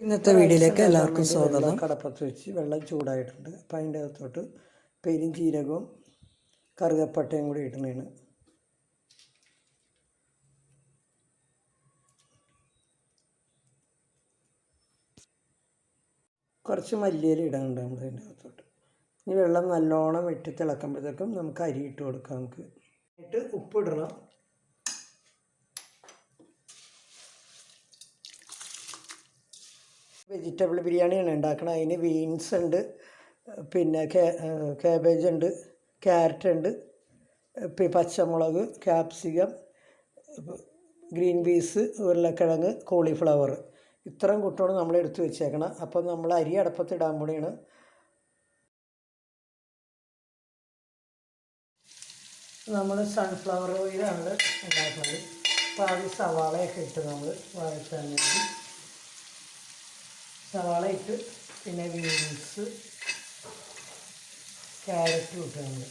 ഇന്നത്തെ വീഡിയോയിലേക്ക് എല്ലാവർക്കും സ്വാഗതം. കടപ്പത്ത് വെച്ച് വെള്ളം ചൂടായിട്ടുണ്ട്. അപ്പം അതിൻ്റെ അകത്തോട്ട് പെരുംജീരകവും കറുകപ്പട്ടയും കൂടി ഇടുന്നതാണ്. കുറച്ച് മല്ലിയില ഇടാനുണ്ട് നമ്മൾ അതിൻ്റെ അകത്തോട്ട്. ഇനി വെള്ളം നല്ലോണം വെട്ടി തിളക്കുമ്പോഴത്തേക്കും നമുക്ക് അരി ഇട്ട് കൊടുക്കാം. നമുക്ക് ഉപ്പിടണം. വെജിറ്റബിൾ ബിരിയാണിയാണ് ഉണ്ടാക്കണം. അതിന് ബീൻസ് ഉണ്ട്, പിന്നെ കാബേജ് ഉണ്ട്, ക്യാരറ്റ് ഉണ്ട്, പച്ചമുളക്, ക്യാപ്സിക്കം, ഗ്രീൻ പീസ്, ഉരുളക്കിഴങ്ങ്, കോളിഫ്ലവർ, ഇത്രയും കൂട്ടമാണ് നമ്മൾ എടുത്ത് വെച്ചേക്കണം. അപ്പം നമ്മൾ അരി അടപ്പത്തിടാൻ കൂടിയാണ്. നമ്മൾ സൺഫ്ലവർ ഓയിലാണ് ഉണ്ടാക്കുന്നത്. അപ്പോൾ ആദ്യം സവാളയൊക്കെ ഇട്ട് നമ്മൾ വഴറ്റാൻ വേണ്ടി സവാള ഇട്ട്, പിന്നെ ബീൻസ്, ക്യാരറ്റും ഇട്ട് നമ്മൾ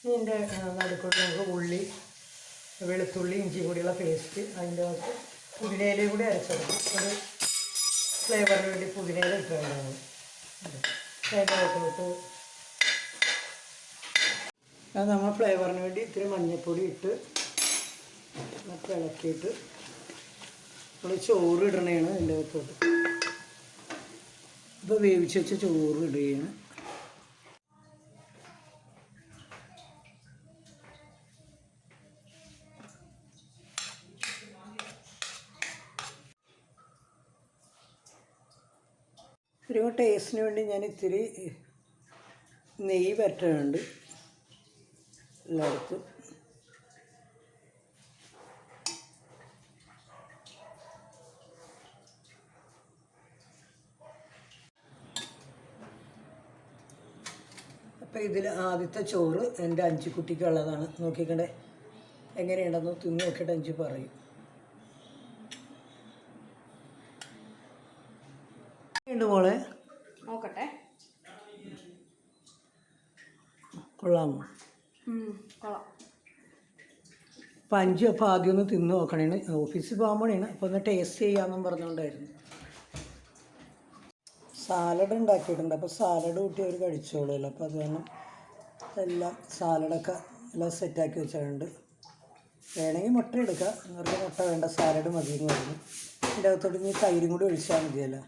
ഇതിൻ്റെ നടുക്കൂടെ നമുക്ക് ഉള്ളി, വെളുത്തുള്ളി, ഇഞ്ചി കൂടിയുള്ള പേസ്റ്റ്, അതിൻ്റെ അകത്ത് പുതിനയിലയും കൂടി അരച്ചെടുക്കും. ഒരു ഫ്ലേവറിന് വേണ്ടി പുതിനയില ഇട്ടുണ്ടാവും. അതിൻ്റെ അകത്തോട്ട് അത് നമ്മൾ ഫ്ലേവറിന് വേണ്ടി ഇത്തിരി മഞ്ഞൾപ്പൊടി ഇട്ട് മറ്റേ ഇളക്കിയിട്ട് നമ്മൾ ചോറ് ഇടണതാണ് അതിൻ്റെ അകത്തോട്ട്. ഇപ്പോൾ വേവിച്ച് വെച്ച ചോറ് ഇടുകയാണ്. ഒരു ടേസ്റ്റിന് വേണ്ടി ഞാൻ ഇത്തിരി നെയ്യ് പറ്റുന്നുണ്ട് എല്ലായിടത്തും. അപ്പോൾ ഇതിൽ ആദ്യത്തെ ചോറ് എൻ്റെ 5 കുട്ടിക്കുള്ളതാണ്. നോക്കിക്കണ്ടേ എങ്ങനെയുണ്ടെന്ന് തിന്ന് നോക്കിയിട്ട് 5 പറയും. ഉണ്ട് മോളെ, നോക്കട്ടെ. കൊള്ളാമോ? കൊള്ളാം. അപ്പം 5 അപ്പോൾ ആദ്യം ഒന്ന് തിന്ന് നോക്കണേണ്. ഓഫീസിൽ പോകാൻ വേണ്ടിയാണ്. അപ്പോൾ ഒന്ന് ടേസ്റ്റ് ചെയ്യാമെന്നും പറഞ്ഞുകൊണ്ടായിരുന്നു. സാലഡ് ഉണ്ടാക്കിയിട്ടുണ്ട്. അപ്പോൾ സാലഡ് കൂട്ടി അവർ കഴിച്ചോളൂല്ലോ. അപ്പോൾ അത് കാരണം എല്ലാം സാലഡൊക്കെ എല്ലാം സെറ്റാക്കി വെച്ചിട്ടുണ്ട്. വേണമെങ്കിൽ മുട്ട എടുക്കുക. നിങ്ങൾക്ക് മുട്ട വേണ്ട, സാലഡ് മതി എന്ന് പറഞ്ഞു. ഇതിൻ്റെ അകത്തോട്ട് ഇനി തൈരും കൂടി ഒഴിച്ചാൽ മതിയല്ലോ.